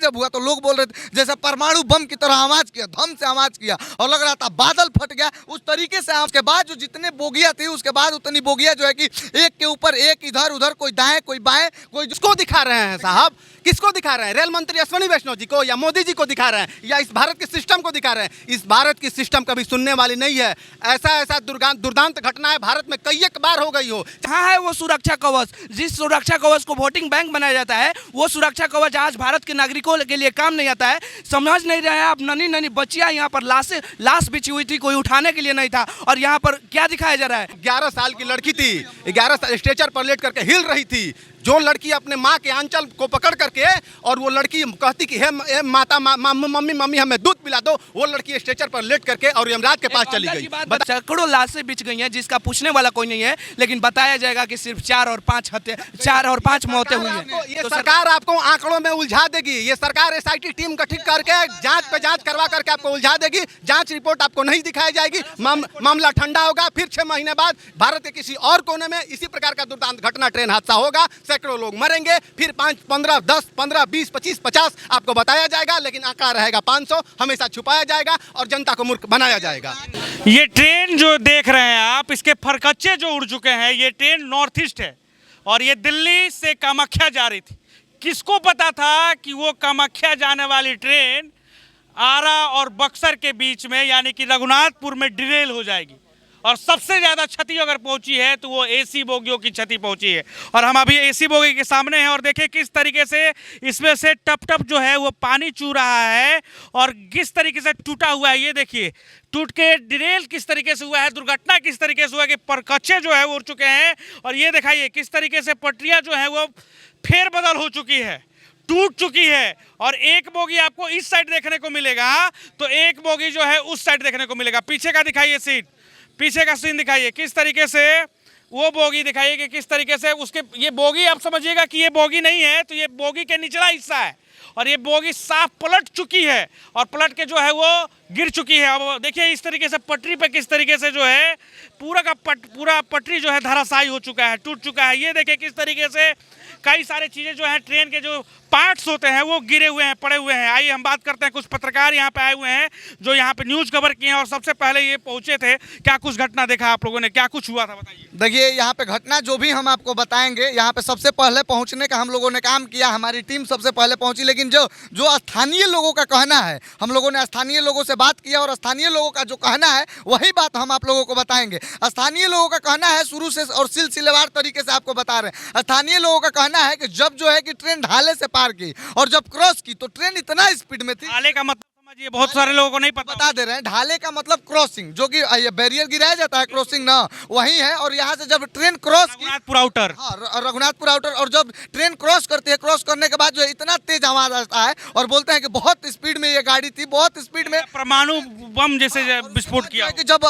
जब हुआ तो लोग बोल रहे थे जैसे परमाणु बम की तरह आवाज किया, धम से आवाज किया और लग रहा था बादल फट गया। उस तरीके से उसके बाद जो जितने बोगियां थी उसके बाद उतनी बोगियां जो है कि एक के ऊपर एक, इधर उधर, कोई दाएं कोई बाएं, कोई किसको दिखा रहे हैं साहब? किसको दिखा रहे हैं? रेल मंत्री अश्विनी वैष्णव जी को या मोदी जी को दिखा रहे हैं या इस भारत के सिस्टम को दिखा रहे हैं? इस भारत की सिस्टम कभी सुनने वाली नहीं है। ऐसा दुर्दांत घटनाएं भारत में कई एक बार हो गई हो। कहाँ है वो सुरक्षा कवच? जिस सुरक्षा कवच को वोटिंग बैंक बनाया जाता है, वो सुरक्षा कवच आज भारत के नागरिकों के लिए काम नहीं आता है। समझ नहीं रहे हैं आप। नन्ही नन्ही बच्चियां यहाँ पर लाश बिछी हुई थी, कोई उठाने के लिए नहीं था। और यहाँ पर क्या दिखाया जा रहा है? 11 साल की लड़की थी, 11 साल स्ट्रेचर पर लेट करके हिल रही थी। जो लड़की अपने माँ के आंचल को पकड़ करके और वो लड़की कहती कि हे माता मम्मी हमें दूध पिला दो, वो लड़की स्ट्रेचर पर लेट करके और यमराज के पास चली गई। सैकड़ों लाशें बिछ गई हैं जिसका पूछने वाला कोई नहीं है, लेकिन बताया जाएगा कि सिर्फ 4 और 5 मौतें हुई हैं। ये सरकार आपको आंकड़ों में उलझा देगी। ये सरकार SIT टीम गठित करके जांच पे जांच करवा करके आपको उलझा देगी। जांच रिपोर्ट आपको नहीं दिखाई जाएगी। मामला ठंडा होगा, फिर 6 महीने बाद भारत के किसी और कोने में इसी प्रकार का दुर्दांत घटना, ट्रेन हादसा होगा, सैकड़ों लोग मरेंगे, फिर 5, 15, 10, 15, 20, 25, 50 आपको बताया जाएगा, लेकिन आंकड़ा रहेगा 500, हमेशा छुपाया जाएगा और जनता को मूर्ख बनाया जाएगा। ये ट्रेन जो देख रहे हैं आप, इसके फरकच्चे जो उड़ चुके हैं, ये ट्रेन नॉर्थ ईस्ट है और ये दिल्ली से कामाख्या जा रही थी। किसको पता था कि वो कामाख्या जाने वाली ट्रेन आरा और बक्सर के बीच में यानी कि रघुनाथपुर में डिरेल हो जाएगी और सबसे ज़्यादा क्षति अगर पहुंची है तो वो AC बोगियों की क्षति पहुंची है। और हम अभी AC बोगी के सामने हैं और देखिए किस तरीके से इसमें से टप टप जो है वो पानी चू रहा है और किस तरीके से टूटा हुआ है। ये देखिए टूट के डिरेल किस तरीके से हुआ है, दुर्घटना किस तरीके से हुआ है कि परकच्चे जो है वो उड़ चुके हैं। और ये दिखाइए किस तरीके से पटरियाँ जो है वो फेरबदल हो चुकी है, टूट चुकी है। और एक बोगी आपको इस साइड देखने को मिलेगा तो एक बोगी जो है उस साइड देखने को मिलेगा। पीछे का दिखाइए सीट, पीछे का सीन दिखाइए, किस तरीके से वो बोगी दिखाइए कि किस तरीके से उसके, ये बोगी आप समझिएगा कि ये बोगी नहीं है, तो ये बोगी के निचला हिस्सा है और ये बोगी साफ पलट चुकी है और पलट के जो है वो गिर चुकी है। अब देखिए इस तरीके से पटरी पे किस तरीके से जो है पूरा पटरी जो है धराशायी हो चुका है, टूट चुका है। ये देखिए किस तरीके से कई सारे चीज़ें जो हैं, ट्रेन के जो पार्ट्स होते हैं वो गिरे हुए हैं, पड़े हुए हैं। आइए हम बात करते हैं, कुछ पत्रकार यहाँ पे आए हुए हैं जो यहाँ पे न्यूज़ कवर किए हैं और सबसे पहले ये पहुँचे थे। क्या कुछ घटना देखा आप लोगों ने, क्या कुछ हुआ था बताइए। देखिए यहाँ पे घटना जो भी हम आपको बताएंगे, यहाँ पे सबसे पहले पहुँचने का हम लोगों ने काम किया, हमारी टीम सबसे पहले पहुँची। लेकिन जो स्थानीय लोगों का कहना है, हम लोगों ने स्थानीय लोगों से बात किया और स्थानीय लोगों का जो कहना है वही बात हम आप लोगों को बताएंगे। स्थानीय लोगों का कहना है शुरू से और सिलसिलेवार तरीके से आपको बता रहे हैं। स्थानीय लोगों का कहना है कि जब जो है कि ट्रेन ढाले से पार की और जब क्रॉस की तो ट्रेन इतना स्पीड में थी। ढाले का मतलब समझिए, बहुत सारे लोगों को नहीं पता। बता दे रहे हैं, ढाले का मतलब क्रॉसिंग, जो कि ये बैरियर गिराया जाता है, क्रॉसिंग ना वही है। और यहाँ से जब ट्रेन क्रॉस की रघुनाथपुर आउटर, हाँ रघुनाथपुर आउटर, और जब ट्रेन क्रॉस करती है, क्रॉस करने के बाद जो है इतना तेज आवाज आता है और बोलते हैं कि बहुत स्पीड में ये गाड़ी थी, बहुत स्पीड में परमाणु बम जैसे विस्फोट किया कि जब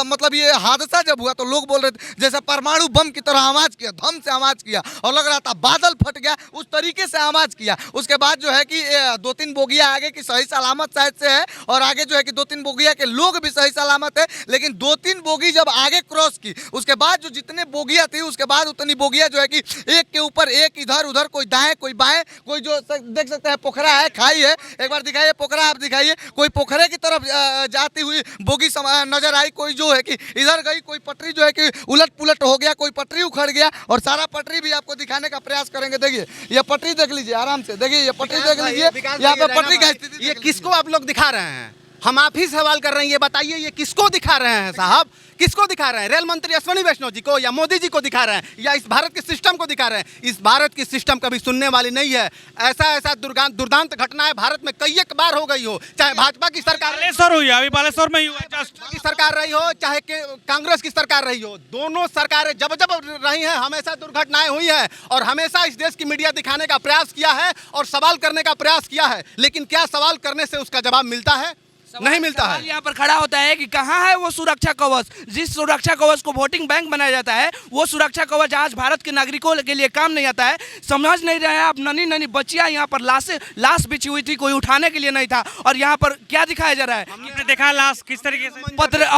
मतलब ये हादसा जब हुआ तो लोग बोल रहे थे जैसे परमाणु बम की तरह आवाज किया, धम से आवाज किया और लग रहा था बादल फट गया, उस तरीके से आवाज किया। उसके बाद जो है कि 2-3 बोगियां आगे की सही सलामत शायद से है और आगे जो है कि 2-3 बोगियां के लोग भी सही सलामत है। लेकिन 2-3 बोगी जब आगे क्रॉस की उसके बाद जो जितने बोगियां थी उसके बाद उतनी बोगियां जो है कि एक के ऊपर एक, इधर उधर, कोई दाएं कोई बाएं, कोई जो देख सकते हैं पोखरा है, खाई है। एक बार दिखाइए पोखरा, आप दिखाइए, कोई पोखरे की तरफ जाती हुई बोगी नजर आई, कोई जो है कि इधर गई, कोई पटरी जो है कि उलट पुलट हो गया, कोई पटरी उखड़ गया। और सारा पटरी भी आपको दिखाने का प्रयास करेंगे। देखिए ये पटरी देख लीजिए आराम से, देखिए ये पटरी देख लीजिए, यहाँ पे पटरी का स्थिति। ये किसको आप लोग दिखा रहे हैं? हम आप ही सवाल कर रहे हैं, ये बताइए ये किसको दिखा रहे हैं साहब? किसको दिखा रहे हैं? रेल मंत्री अश्विनी वैष्णव जी को या मोदी जी को दिखा रहे हैं या इस भारत के सिस्टम को दिखा रहे हैं? इस भारत की सिस्टम कभी सुनने वाली नहीं है। ऐसा दुर्दांत घटनाएं भारत में कई एक बार हो गई हो, चाहे भाजपा की सरकार हुई, अभी बालेश्वर में ही हुआ, की सरकार रही हो चाहे कांग्रेस की सरकार रही हो, दोनों सरकारें जब जब रही हैं हमेशा दुर्घटनाएं हुई है और हमेशा इस देश की मीडिया दिखाने का प्रयास किया है और सवाल करने का प्रयास किया है। लेकिन क्या सवाल करने से उसका जवाब मिलता है? नहीं मिलता है। यहाँ पर खड़ा होता है कि कहाँ है वो सुरक्षा कवच? जिस सुरक्षा कवच को वोटिंग बैंक बनाया जाता है, वो सुरक्षा कवच आज भारत के नागरिकों के लिए काम नहीं आता है। समझ नहीं रहे हैं आप। नन्ही नन्ही बच्चियां यहाँ पर लाश बिछी हुई थी, कोई उठाने के लिए नहीं था। और यहाँ पर क्या दिखाया जा रहा है? हमने देखा लाश किस तरीके से पत्र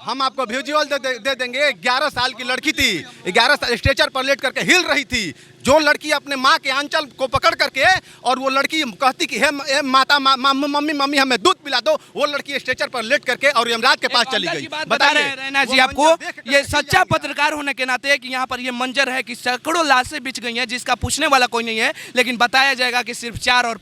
हम आपको विजुअल दे देंगे। 11 साल की लड़की थी, 11 साल स्ट्रेचर पर लेट करके हिल रही थी। जो लड़की अपने माँ के आंचल को पकड़ करके और वो लड़की कहती कि हे माता मम्मी मम्मी हमें दूध पिला दो, वो लड़की स्ट्रेचर पर लेट करके और यमराज के पास चली गई। बता रहे हैं रैना जी आपको, ये सच्चा पत्रकार होने के नाते कि यहाँ पर ये मंजर है कि सैकड़ों लाशें बिछ गई हैं जिसका पूछने वाला कोई नहीं है, लेकिन बताया जाएगा कि सिर्फ 4 और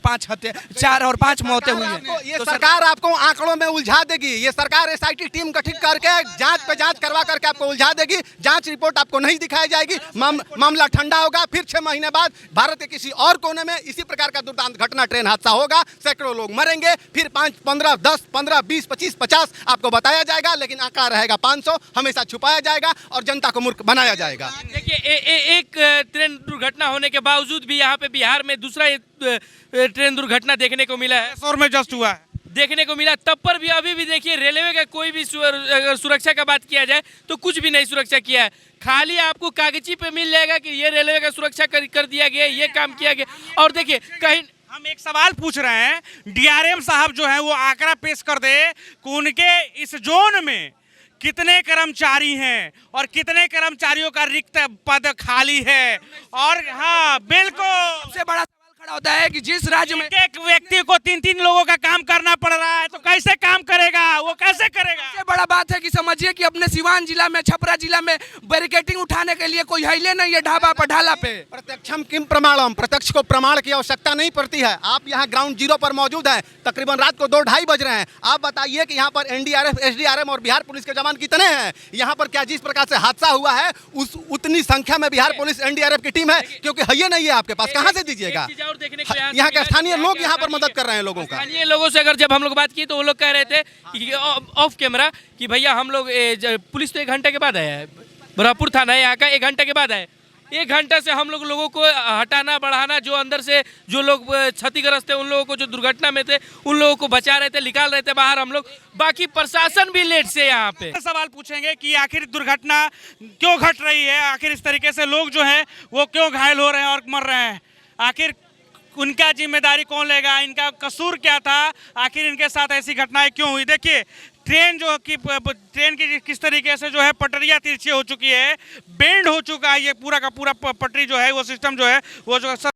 5 मौतें हुई हैं। ये सरकार आपको आंकड़ों में उलझा देगी। ये सरकार एसआईटी टीम गठित करके जांच पे जांच करवा करके आपको उलझा देगी। जांच रिपोर्ट आपको नहीं दिखाई जाएगी, मामला ठंडा होगा, फिर 6 महीने बाद भारत के किसी और कोने में इसी प्रकार का दुर्दांत घटना, ट्रेन हादसा होगा, सैकड़ों लोग मरेंगे, फिर 5, 15, 10, 15, 20, 25, 50 आपको बताया जाएगा, लेकिन आंकड़ा रहेगा 500, हमेशा छुपाया जाएगा और जनता को मूर्ख बनाया जाएगा। देखिए एक ट्रेन दुर्घटना होने के बावजूद भी यहाँ पे बिहार में दूसरा ट्रेन दुर्घटना देखने को मिला है, और में जस्ट हुआ है देखने को मिला। तब पर भी अभी भी देखिए रेलवे का कोई भी अगर सुरक्षा का बात किया जाए तो कुछ भी नहीं सुरक्षा किया है। खाली आपको कागजी पे मिल जाएगा कि ये रेलवे का सुरक्षा कर दिया गया, ये काम किया गया। और देखिए कहीं हम एक सवाल पूछ रहे हैं, डीआरएम साहब जो हैं वो आंकड़ा पेश कर दे कि उनके इस जोन में कितने कर्मचारी हैं और कितने कर्मचारियों का रिक्त पद खाली है। और हाँ बिल्कुल, सबसे बड़ा सवाल खड़ा होता है कि जिस राज्य में एक व्यक्ति को 3-3 लोगों का काम करना पड़ रहा है तो कैसे काम करेगा, वो कैसे करेगा। सबसे बड़ा बात है कि समझिए कि अपने सिवान जिला में, छपरा जिला में बैरिकेडिंग उठाने के लिए कोई हिले नहीं है ढाबा पर, ढाला पे। प्रत्यक्षम किम प्रमाणम, प्रत्यक्ष को प्रमाण की आवश्यकता नहीं पड़ती है। आप यहाँ ग्राउंड जीरो पर मौजूद हैं, तकरीबन रात को 2-2:30 बज रहे हैं। आप बताइए कि यहाँ पर एनडीआरएफ, एसडीआरएफ और बिहार पुलिस के जवान कितने हैं यहाँ पर? क्या जिस प्रकार से हादसा हुआ है उतनी संख्या में बिहार पुलिस एनडीआरएफ की टीम है? क्योंकि है नहीं है आपके पास, कहाँ से दीजिएगा? यहाँ के स्थानीय लोग यहाँ पर मदद कर रहे हैं लोगों का। स्थानीय लोगों से अगर जब हम लोग बात की तो वो लोग कह रहे थे कि ऑफ कैमरा कि भैया हम लोग पुलिस तो 1 घंटे के बाद आया है, बरापुर थाना यहाँ का 1 घंटे के बाद आया। 1 घंटे से हम लोगों को हटाना बढ़ाना, जो अंदर से जो लोग क्षतिग्रस्त थे उन लोगों को, जो दुर्घटना में थे उन लोगों को बचा रहे थे, निकाल रहे थे बाहर हम लोग। बाकी प्रशासन भी लेट से यहाँ पे सवाल पूछेंगे कि आखिर दुर्घटना क्यों घट रही है, आखिर इस तरीके से लोग जो हैं वो क्यों घायल हो रहे हैं और मर रहे हैं, आखिर उनका जिम्मेदारी कौन लेगा, इनका कसूर क्या था, आखिर इनके साथ ऐसी घटनाएं क्यों हुई। देखिए ट्रेन की किस तरीके से जो है पटरियां तिरछी हो चुकी है, बेंड हो चुका है ये पूरा का पूरा पटरी जो है, वो सिस्टम जो है वो जो